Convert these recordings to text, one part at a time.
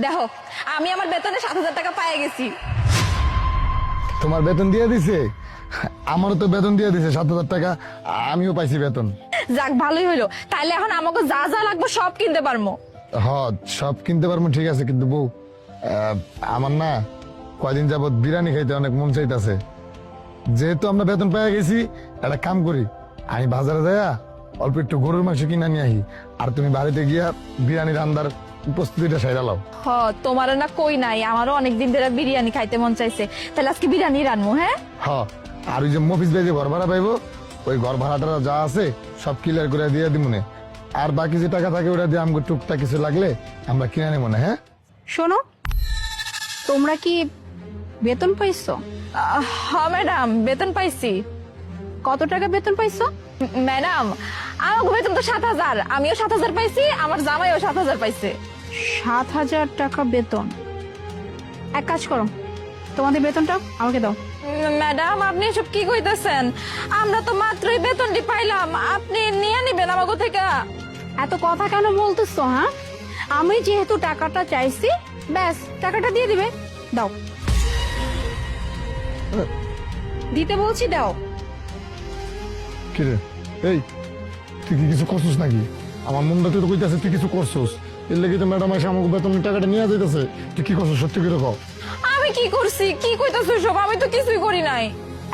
দেখো আমি আমার বেতনে 7,000 টাকা পেয়ে গেছি। তোমার বেতন দিয়ে দিছে? আমারও তো বেতন দিয়ে দিছে 7,000 টাকা, আমিও পাইছি বেতন। যাক ভালোই হইলো, তাইলে এখন আমাকে যা যা লাগবে সব কিনতে পারবো। হ, সব কিনতে পারবো ঠিক আছে, কিন্তু বউ আমার না কয়দিন যাবত বিরিয়ানি খাইতে অনেক মন চাইতেছে। যেহেতু আমরা বেতন পেয়ে গেছি, একটা কাম করি, আমি বাজারে যাইয়া অল্প একটু গরুর মাংস কিনে নিয়ে আহি, আর তুমি বাড়িতে গিয়া বিরিয়ানি রান্নার প্রস্তুতিটা সাইরা লাও। হ, তোমার না কই নাই, আমারও অনেকদিন ধরে বিরিয়ানি খাইতে মন চাইছে, তাহলে আজকে বিরিয়ানি রানবো। হ্যাঁ হ, আর ওই যে মফিস ভাই যে ঘর ভাড়া পাইবো, ওই ঘর ভাড়াটা যা আছে সব ক্লিয়ার করে দিয়ে দিব মনে, আর বাকি যে টাকা থাকে ওটা দিয়ে আমাকে টুকটাক কিছু লাগলে আমরা কিনে নেব না। হ্যাঁ শোনো, তোমরা কি বেতন পাইছো? হ্যাঁ ম্যাডাম, বেতন পাইছি। কত টাকা বেতন পাইছো? ম্যাডাম আমার বেতন তো 7,000, আমিও 7,000 পাইছি, আমার জামাইও 7,000 পাইছে। 7,000 টাকা বেতন। এক কাজ করো, তোমাদের বেতনটা আমাকে দাও। ম্যাডাম আপনি এসব কি কইতেছেন? আমরা তো মাত্রই বেতনটি পাইলাম, আপনি নিয়ে নিবেন আমাকে থেকে। এত কথা কেন বলতেছো? হ্যাঁ, আমি যেহেতু টাকাটা চাইছি, ব্যাস টাকাটা দিয়ে দিবে। দাও, দিতে বলছি, দাও। কিরে, এই তুই কি কিছু করছিস নাকি? আমার মনটাতে তো কইতাছে তুই কিছু করছিস, এর লেগে তো ম্যাডাম এসে আমাকে বেতনের টাকাটা নিয়ে যাইতেছে। তুই কি করছিস সত্যি করে কও? আমি কি করছি? কি কইতাছো সব? আমি তো কিছুই করি নাই।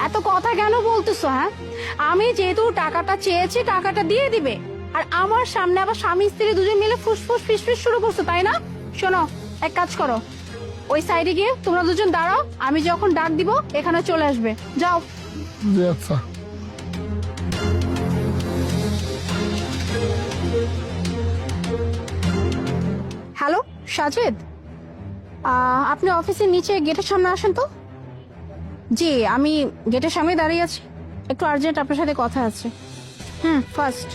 এত কথা কেন বলতেছো? হ্যাঁ, আমি যেহেতু টাকাটা চেয়েছি, টাকাটা দিয়ে দিবে, আর আমার সামনে আবার স্বামী স্ত্রী দুজন মিলে ফুসফুস ফিসফিস শুরু করছো, তাই না? শোনো, এক কাজ করো, ওই সাইডে গিয়ে তোমরা দুজন দাঁড়াও, আমি যখন ডাক দিব এখানে চলে আসবে। যাও। জি আচ্ছা। হ্যালো সাজেদ, আপনি অফিসের নিচে গেটের সামনে আসেন তো। জি, আমি গেটের সামনে দাঁড়িয়ে আছি, একটু আর্জেন্ট আপনার সাথে কথা আছে। ফার্স্ট।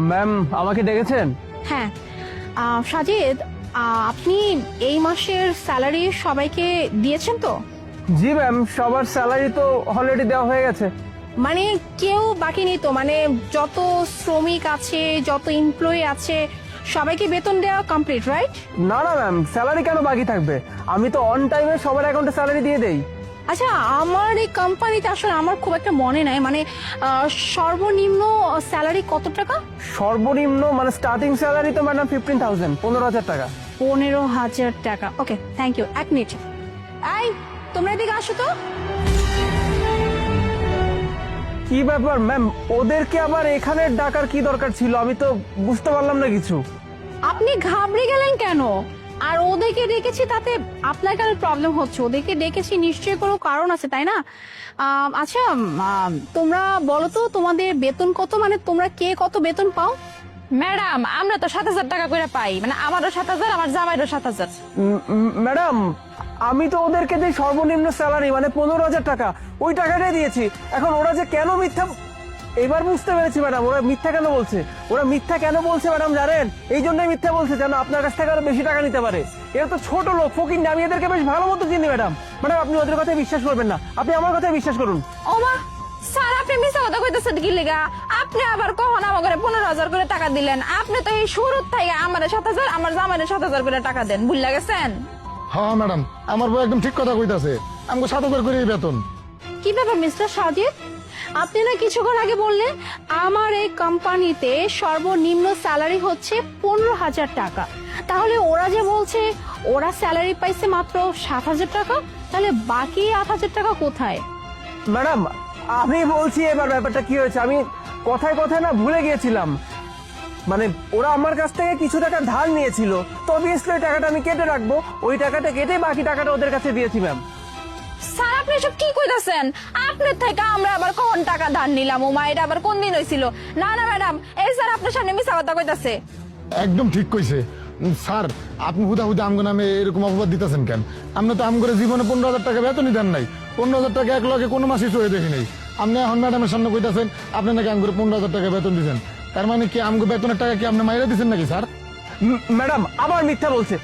ম্যাম আমাকে ডেকেছেন? হ্যাঁ সাজেদ, আপনি এই মাসের স্যালারি সবাইকে দিয়েছেন তো? জি ম্যাম, সবার স্যালারি তো অলরেডি দেওয়া হয়ে গেছে। মানে কেউ বাকি নেই তো? মানে যত শ্রমিক আছে, যত এমপ্লয়ি আছে, সবাইকে বেতন দেওয়া কমপ্লিট, রাইট? না না ম্যাম, স্যালারি কেন বাকি থাকবে? আমি তো অন টাইমে সবার অ্যাকাউন্টে স্যালারি দিয়ে দেই। আচ্ছা, আমার এই কোম্পানিতে আসলে আমার খুব একটা মনে নাই, মানে সর্বনিম্ন স্যালারি কত টাকা? সর্বনিম্ন মানে স্টার্টিং স্যালারি তো ম্যাডাম 15,000, 15,000 টাকা। 15,000 টাকা। ওকে, থ্যাংক ইউ। এক মিনিট, এই তোমরা এদিকে আসো তো। কি ব্যাপার ম্যাম, ওদেরকে আবার এখানে ডাকার কি দরকার ছিল? আমি তো বুঝতে পারলাম না কিছু। আপনি ঘাবড়ে গেলেন কেন? আর ওদেরকে ডেকেছি তাতে আপনার কেন প্রবলেম হচ্ছে? ওদেরকে ডেকেছি নিশ্চয়ই কোনো কারণ আছে, তাই না? আচ্ছা, তোমরা বলো তো তোমাদের বেতন কত, মানে তোমরা কে কত বেতন পাও? ম্যাডাম আমরা তো 7,000 টাকা করে পাই, মানে আমারও 7,000, আমার জামাইরও 7,000। ম্যাডাম আমি তো ওদেরকে যে সর্বনিম্ন স্যালারি মানে 15,000 টাকা, ওই টাকাটাই দিয়েছি। এখন ওরা যে কেন মিথ্যা, এবার বুঝতে পেরেছি ম্যাডাম, ওরা মিথ্যা কেন বলছে। ওরা মিথ্যা কেন বলছে ম্যাডাম জানেন? এই জন্যই মিথ্যা বলছে যেন আপনার কাছ থেকে আরো বেশি টাকা নিতে পারে। এরা তো ছোট লোক, ফকির না, আমি এদেরকে বেশ ভালো মতো চিনি ম্যাডাম। ম্যাডাম আপনি ওদের কথায় বিশ্বাস করবেন না, আপনি আমার কথায় বিশ্বাস করুন। ও মা, স্যার আপনি মিছা কথা কইতেছেন কি লিগা? আপনি আবার কখন আমাকে 15,000 করে টাকা দিলেন? আপনি তো এই শুরুর থেকে আমার 7,000, আমার জামাইয়ের 7,000 করে টাকা দেন, ভুলে গেছেন? হ্যাঁ ম্যাডাম, আমার বউ একদম ঠিক কথা কইতাছে, আমাকে 7,000 করে বেতন। কি ব্যাপার মিস্টার সাজিদ, আপনি না কিছুক্ষণ আগে বললেন আমার এই কোম্পানিতে সর্বনিম্ন স্যালারি হচ্ছে 15,000 টাকা, তাহলে ওরা যে বলছে ওরা স্যালারি পাইছে মাত্র 7,000 টাকা, তাহলে বাকি 8,000 টাকা কোথায়? ম্যাডাম আমি বলছি এবার ব্যাপারটা কি হয়েছে, আমি কথায় কথায় না ভুলে গিয়েছিলাম। মানে ওরা আমার কাছ থেকে কিছু টাকা ধার নিয়েছিল, তো অবভিয়াসলি ওই টাকাটা আমি কেটে রাখবো, ওই টাকাটা কেটে বাকি টাকাটা ওদের কাছে দিয়েছি ম্যাম। স্যার আপনি সব কি কইতাছেন? আপনার থেকে আমরা আবার কখন টাকা ধার নিলাম? ও মা, এটা আবার কোন দিন হইছিল? না না ম্যাডাম, এই স্যার আপনার সামনে মিছা কথা কইতাছে। একদম ঠিক কইছে স্যার, আপনি হুদা হুদা আমগো নামে এরকম অপবাদ দিতেছেন কেন? আপনি তো আমগরে জীবনে 15,000 টাকা বেতনই দেন নাই, 15,000 টাকা এক লগে কোনো মাসে চয়ে দেখি নাই। আপনি এখন ম্যাডামের সামনে কইতাছেন আপনি নাকি আমগরে 15,000 টাকা বেতন দিচ্ছেন, তার মানে কি আমগো বেতনের টাকা কি আপনি মাইরা দিচ্ছেন নাকি স্যার? ম্যাডাম আবার মিথ্যা বলছে।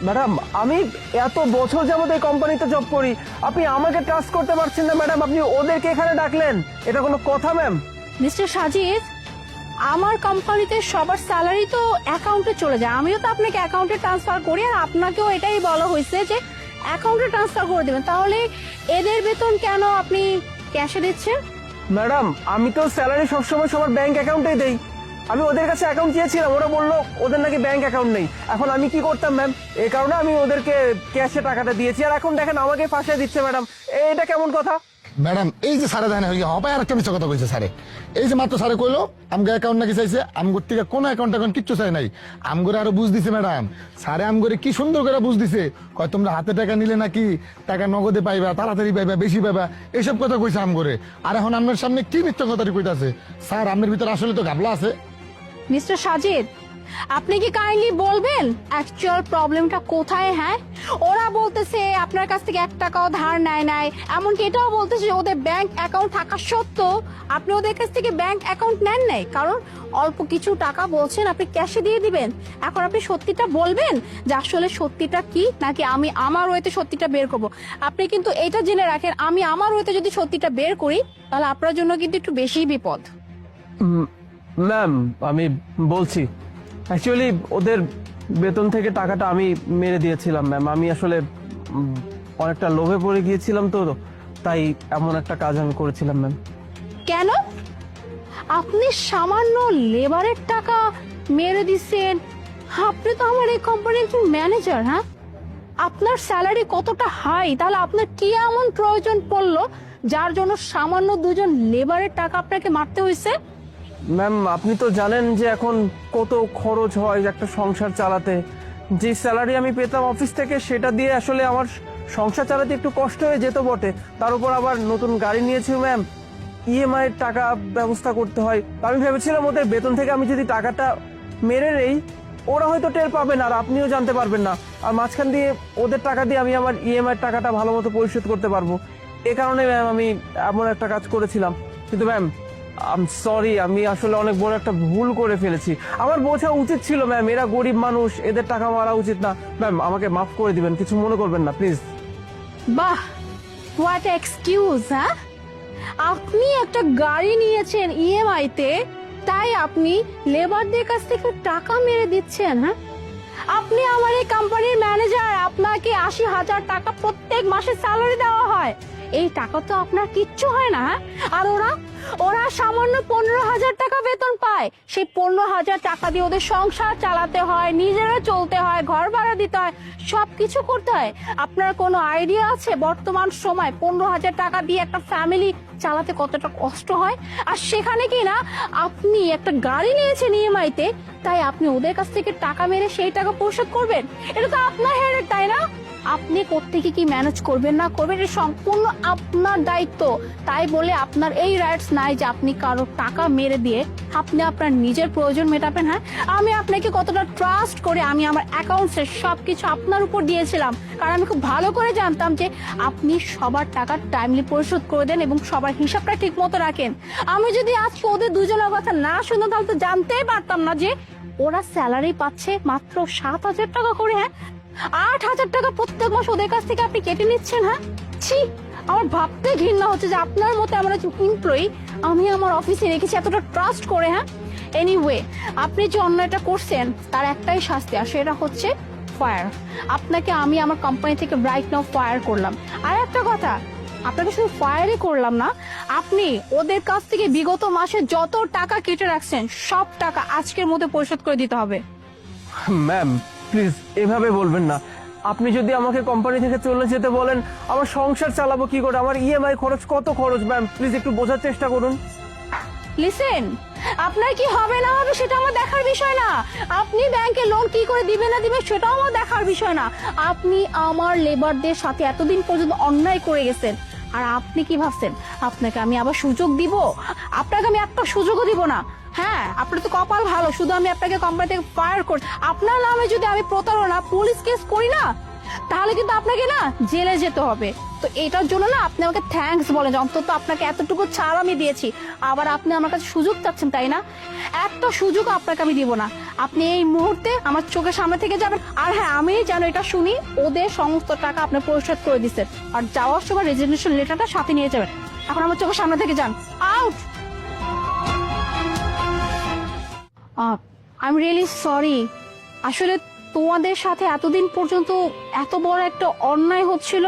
ম্যাডাম আমি এত বছর যাবত এই কোম্পানিতে জব করি, আপনি আমাকে ট্রাস্ট করতে পারছেন না ম্যাডাম, আপনি ওদেরকে এখানে ডাকলেন, এটা কোনো কথা ম্যাম? মিস্টার সাজিদ, আমার কোম্পানিতে সবার স্যালারি তো অ্যাকাউন্টে চলে যায়, আমিও তো আপনাকে অ্যাকাউন্টে ট্রান্সফার করি, আর আপনাকেও এটাই বলা হয়েছে যে অ্যাকাউন্টে ট্রান্সফার করে দেবেন। তাহলে এদের বেতন কেন আপনি ক্যাশে দিচ্ছেন? ম্যাডাম আমি তো স্যালারি সবসময় সবার ব্যাংক অ্যাকাউন্টেই দেই। আমি ওদের কাছে অ্যাকাউন্ট চেয়েছিলাম, ওরা বললো ওদের নাকি ব্যাংক অ্যাকাউন্ট নেই। এখন আমি কি করতাম ম্যাম, এই কারণে আমি ওদেরকে ক্যাশে টাকাটা দিয়েছি, আর এখন দেখেন আমাকে ফাঁসিয়ে দিচ্ছে ম্যাডাম। এটা কেমন কথা? ম্যাডাম এই যে সারে দেয় না হবাই আর একটা মিথ্যা কথা কইছে স্যারে। এই যে মাত্র স্যারে কইলো আমগো অ্যাকাউন্ট নাকি চাইছে, আমগোর থেকে কোনো অ্যাকাউন্ট এখন কিচ্ছু চাই নাই। আমগরে আরো বুঝ দিছে ম্যাডাম, স্যারে আমগরে কি সুন্দর করে বুঝ দিছে, কয় তোমরা হাতে টাকা নিলে নাকি টাকা নগদে পাইবা, তাড়াতাড়ি পাইবা, বেশি পাইবা, এইসব কথা কইছে আমগরে। আর এখন আপনার সামনে কি মিথ্যা কথাটি কইতাছে? স্যার আপনার ভিতরে আসলে তো ঘাবলা আছে। মিস্টার সাজিদ, আপনি কি কাইন্ডলি বলবেন অ্যাকচুয়াল প্রবলেমটা কোথায়? হ্যাঁ, ওরা বলতেছে আপনার কাছ থেকে 1 টাকাও ধার নেয় নাই, এমনকি এটাও বলতেছে যে ওদের ব্যাংক অ্যাকাউন্ট থাকা সত্ত্বেও আপনি ওদের কাছ থেকে ব্যাংক অ্যাকাউন্ট নেন নাই, কারণ অল্প কিছু টাকা বলছেন আপনি ক্যাশে দিয়ে দিবেন। এখন আপনি সত্যিটা বলবেন যে আসলে সত্যিটা কি, নাকি আমি আমার ওয়েতে সত্যিটা বের করব? আপনি কিন্তু এটা জেনে রাখেন, আমি আমার ওয়েতে যদি সত্যিটা বের করি তাহলে আপনার জন্য কিন্তু একটু বেশি বিপদ। ম্যাম আমি বলছি, অ্যাকচুয়ালি ওদের বেতন থেকে টাকাটা আমি মেরে দিয়েছিলাম ম্যাম। আমি আসলে অনেকটা লোভে পড়ে গিয়েছিলাম, তো তাই এমন একটা কাজ আমি করেছিলাম ম্যাম। কেন? আপনি সামান্য লেবারের টাকা মেরে দিচ্ছেন? আপনি তো আমার এই কোম্পানির একজন ম্যানেজার। হ্যাঁ, আপনার স্যালারি কতটা হাই, তাহলে আপনার কি এমন প্রয়োজন পড়লো যার জন্য সামান্য 2জন লেবারের টাকা আপনাকে মারতে হয়েছে? ম্যাম আপনি তো জানেন যে এখন কত খরচ হয় একটা সংসার চালাতে। যে স্যালারি আমি পেতাম অফিস থেকে সেটা দিয়ে আসলে আমার সংসার চালাতে একটু কষ্ট হয়ে যেত বটে, তার উপর আবার নতুন গাড়ি নিয়েছি ম্যাম, ইএমআই এর টাকা ব্যবস্থা করতে হয়। আমি ভেবেছিলাম ওদের বেতন থেকে আমি যদি টাকাটা মেরে নেই ওরা হয়তো টের পাবেন আর আপনিও জানতে পারবেন না, আর মাঝখান দিয়ে ওদের টাকা দিয়ে আমি আমার ইএমআই এর টাকাটা ভালো মতো পরিশোধ করতে পারবো। এ কারণে ম্যাম আমি এমন একটা কাজ করেছিলাম। কিন্তু ম্যাম সরি, আমি আসলে অনেক বড় একটা ভুল করে ফেলেছি। আমার বোঝা উচিত ছিল ম্যাম, এরা গরিব মানুষ, এদের টাকা মারা উচিত না। ম্যাম আমাকে মাফ করে দিবেন, কিছু মনে করবেন না প্লিজ। বাহ, হোয়াট এক্সকিউজ! হ্যাঁ, আপনি একটা গাড়ি নিয়েছেন ইএমআই তে, তাই আপনি লেবারদের কাছ থেকে টাকা মেরে দিচ্ছেন? হ্যাঁ, আপনি আমার এই কোম্পানির ম্যানেজার, আপনাকে 80,000 টাকা প্রত্যেক মাসে স্যালারি দেওয়া হয়, এই টাকা তো আপনার কিচ্ছু হয় না। হ্যাঁ, আর ওরা সামান্য 15,000 টাকা বেতন পায়, সেই 15,000 টাকা দিয়ে ওদের সংসার চালাতে হয়, নিজেরা চলতে হয়, ঘর ভাড়া দিতে হয়, সবকিছু করতে হয়। আপনার কোনো আইডিয়া আছে বর্তমান সময় 15,000 টাকা দিয়ে একটা ফ্যামিলি চালাতে কতটা কষ্ট হয়? আর সেখানে কি না আপনি একটা গাড়ি নিয়েছেন ইএমআই তে, তাই আপনি ওদের কাছ থেকে টাকা মেরে সেই টাকা পরিশোধ করবেন? এটা তো আপনার হেডেক, তাই না? আপনি কোত্থেকে কি ম্যানেজ করবেন না করবেন এটা সম্পূর্ণ আপনার দায়িত্ব। তাই বলে আপনার এই রাইটস নাই যে আপনি কারো টাকা মেরে দিয়ে আপনি আপনার নিজের প্রয়োজন মেটাবেন। হ্যাঁ, আমি আপনাকে কতটা ট্রাস্ট করে আমি আমার অ্যাকাউন্টসে সবকিছু আপনার উপর দিয়েছিলাম, কারণ আমি খুব ভালো করে জানতাম যে আপনি সবার টাকা টাইমলি পরিশোধ করে দেন এবং সবার হিসাবটা ঠিক মতো রাখেন। আমি যদি আজকে ওদের 2জনের কথা না শুনতাম তাহলে তো জানতেই পারতাম না যে ওরা স্যালারি পাচ্ছে মাত্র 7,000 টাকা করে। হ্যাঁ, 8,000 টাকা প্রত্যেক মাস ওদের কাছ থেকে আপনি কেটে নিচ্ছেন। হ্যাঁ, ছি, আমার ভাবতে ঘৃণা হচ্ছে যে আপনার মতো আমার একজন এমপ্লয়ি আমি আমার অফিসে রেখেছি এতটা ট্রাস্ট করে। হ্যাঁ, এনিওয়ে, আপনি যে অন্যায়টা করছেন তার একটাই শাস্তি, আর সেটা হচ্ছে ফায়ার। আপনাকে আমি আমার কোম্পানি থেকে রাইট নাও ফায়ার করলাম। আর একটা কথা, আপনাকে শুধু ফায়ারই করলাম না, আপনি ওদের কাছ থেকে বিগত মাসে যত টাকা কেটে রাখছেন সব টাকা আজকের মধ্যে পরিশোধ করে দিতে হবে। ম্যাম প্লিজ এভাবে বলবেন না, আপনি যদি আমাকে কোম্পানি থেকে চলে যেতে বলেন আমার সংসার চালাবো কি করে, আমার ইএমআই খরচ কত খরচ, ম্যাম প্লিজ একটু বোঝার চেষ্টা করুন। লিসেন, আপনার কি হবে না হবে সেটা আমার দেখার বিষয় না, আপনি ব্যাংকে লোন কি করে দিবে না দিবে সেটাও আমার দেখার বিষয় না। আপনি আমার লেবারদের সাথে এতদিন পর্যন্ত অন্যায় করে গেছেন, আর আপনি কি ভাবছেন আপনাকে আমি আবার সুযোগ দিব? আপনাকে আমি একটা সুযোগও দিব না। হ্যাঁ, আপনার তো কপাল ভালো, শুধু আমি আপনাকে কোম্পানি থেকে ফায়ার করি। আপনার নামে যদি আমি প্রতারণা পুলিশ কেস করি না তাহলে কিন্তু আপনাকে না জেলে যেতে হবে। তো এটার জন্য না আপনি আমাকে থ্যাঙ্কস বলেন, অন্তত আপনাকে এতটুকু ছাড় আমি দিয়েছি, আবার আপনি আমার কাছে সুযোগ চাচ্ছেন, তাই না? একটা সুযোগ আপনাকে আমি দিব না, আপনি এই মুহূর্তে আমার চোখের সামনে থেকে যাবেন। আর হ্যাঁ, আমি যেন এটা শুনি ওদের সমস্ত টাকা আপনি পরিশোধ করে দিচ্ছেন, আর যাওয়ার সময় রেজিগনেশন লেটারটা সাথে নিয়ে যাবেন। এখন আমার চোখের সামনে থেকে যান, out. I am really sorry. আসলে তোমাদের সাথে এতদিন পর্যন্ত এত বড় একটা অন্যায় হচ্ছিল,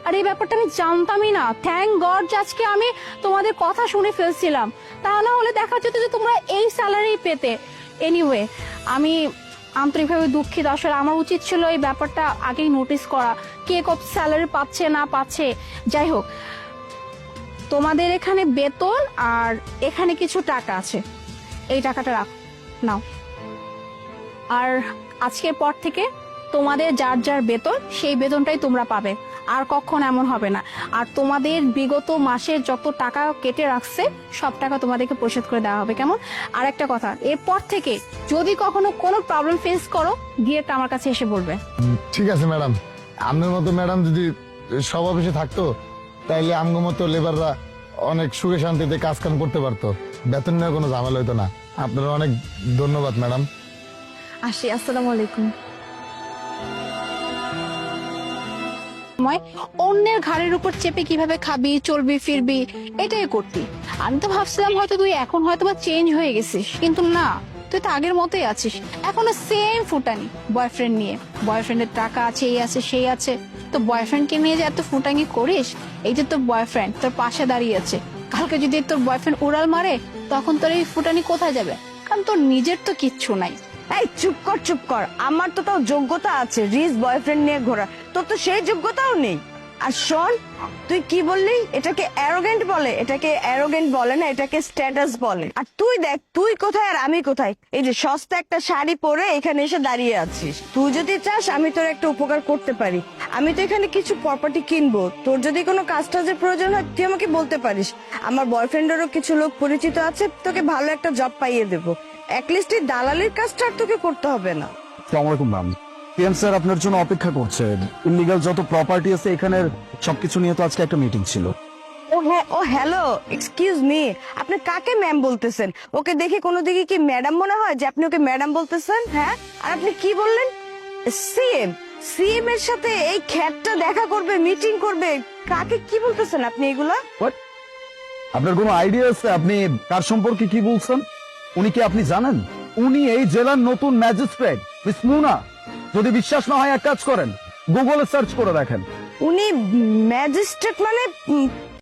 আর এই ব্যাপারটা আমি জানতামই না। থ্যাংক গড যে আজকে আমি তোমাদের কথা শুনে ফেলছিলাম, তা না হলে দেখা যেত যে তোমরা এই স্যালারি পেতে। এনিওয়ে, আমি আন্তরিকভাবে দুঃখিত। আসলে আমার উচিত ছিল এই ব্যাপারটা আগেই নোটিস করা, কে কত স্যালারি পাচ্ছে না পাচ্ছে। যাই হোক, তোমাদের এখানে বেতন আর এখানে কিছু টাকা আছে, এই টাকাটা রাখ নাও। আর আজকের পর থেকে তোমাদের যার যার বেতন সেই বেতনটাই তোমরা পাবে, আর কখনো এমন হবে না। আর তোমাদের বিগত মাসের যত টাকা কেটে রাখছে সব টাকা তোমাদেরকে পরিশোধ করে দেওয়া হবে, কেমন? আর একটা কথা, এরপর থেকে যদি কখনো কোনো প্রবলেম ফেস করো, ডিরেক্ট আমার কাছে এসে বলবে। ঠিক আছে ম্যাডাম, আপনার মতো ম্যাডাম যদি সব অফিসে থাকতো তাইলে আমগো মতো লেবাররা অনেক সুখে শান্তিতে কাজ কাম করতে পারতো, বেতন নিয়ে কোনো ঝামেলা হইতো না। আপনারা অনেক ধন্যবাদ ম্যাডাম। আসি, আসসালামু আলাইকুম। সময় অন্যের ঘাড়ের উপর চেপে কিভাবে খাবি চলবি ফিরবি এটাই করতি। আমি তো ভাবছিলাম হয়তো তুই এখন হয়তো বা চেঞ্জ হয়ে গেছিস, কিন্তু না, তুই তো আগের মতোই আছিস, এখনো সেম ফুটানি। বয়ফ্রেন্ড নিয়ে, বয়ফ্রেন্ডের টাকা আছে, এই আছে সেই আছে, তো বয়ফ্রেন্ডকে নিয়ে যে এত ফুটানি করিস। এই যে তোর বয়ফ্রেন্ড তোর পাশে দাঁড়িয়ে আছে, কালকে যদি তোর বয়ফ্রেন্ড উড়াল মারে তখন তোর এই ফুটানি কোথায় যাবে? কারণ তোর নিজের তো কিচ্ছু নাই। এই চুপ কর চুপ কর, আমার তো তাও যোগ্যতা আছে রিচ বয়ফ্রেন্ড নিয়ে ঘোরা, তোর তো সেই যোগ্যতাও নেই। আর শোন, তুই কি বললি? এটাকে অ্যারোগেন্ট বলে? এটাকে অ্যারোগেন্ট বলে না, এটাকে স্ট্যাটাস বলে। আর তুই দেখ তুই কোথায় আর আমি কোথায়। এই যে সস্তা একটা শাড়ি পরে এখানে এসে দাঁড়িয়ে আছিস, তুই যদি চাস আমি তোর একটা উপকার করতে পারি। আমি তো এখানে কিছু প্রপার্টি কিনবো, তোর যদি কোনো কাজ টাজের প্রয়োজন হয় তুই আমাকে বলতে পারিস। আমার বয়ফ্রেন্ডেরও কিছু লোক পরিচিত আছে, তোকে ভালো একটা জব পাইয়ে দেবো। অ্যাটলিস্ট এই দালালির কাজটা আর তোকে করতে হবে না। আসসালামু আলাইকুম ম্যাম। পিএম স্যার আপনার জন্য অপেক্ষা করছে। ইলিগাল যত প্রপার্টি আছে এখানের সবকিছু নিয়ে তো আজকে একটা মিটিং ছিল। ও হ্যাঁ, ও হ্যালো, এক্সকিউজ মি, আপনি কাকে ম্যাম বলতেছেন? ওকে দেখে কোনো দিকে কি ম্যাডাম মনে হয় যে আপনি ওকে ম্যাডাম বলতেছেন? হ্যাঁ, আর আপনি কি বললেন? সিএম? সিএম এর সাথে এই খ্যাটটা দেখা করবে, মিটিং করবে? কাকে কি বলতেছেন আপনি এগুলা? What? আপনার কোনো আইডিয়া আছে আপনি কার সম্পর্কে কি বলছেন? উনি কি আপনি জানেন? উনি এই জেলার নতুন ম্যাজিস্ট্রেট মিস মুনা। যদি বিশ্বাস না হয় এক কাজ করেন, গুগলে সার্চ করে দেখেন। উনি ম্যাজিস্ট্রেট মানে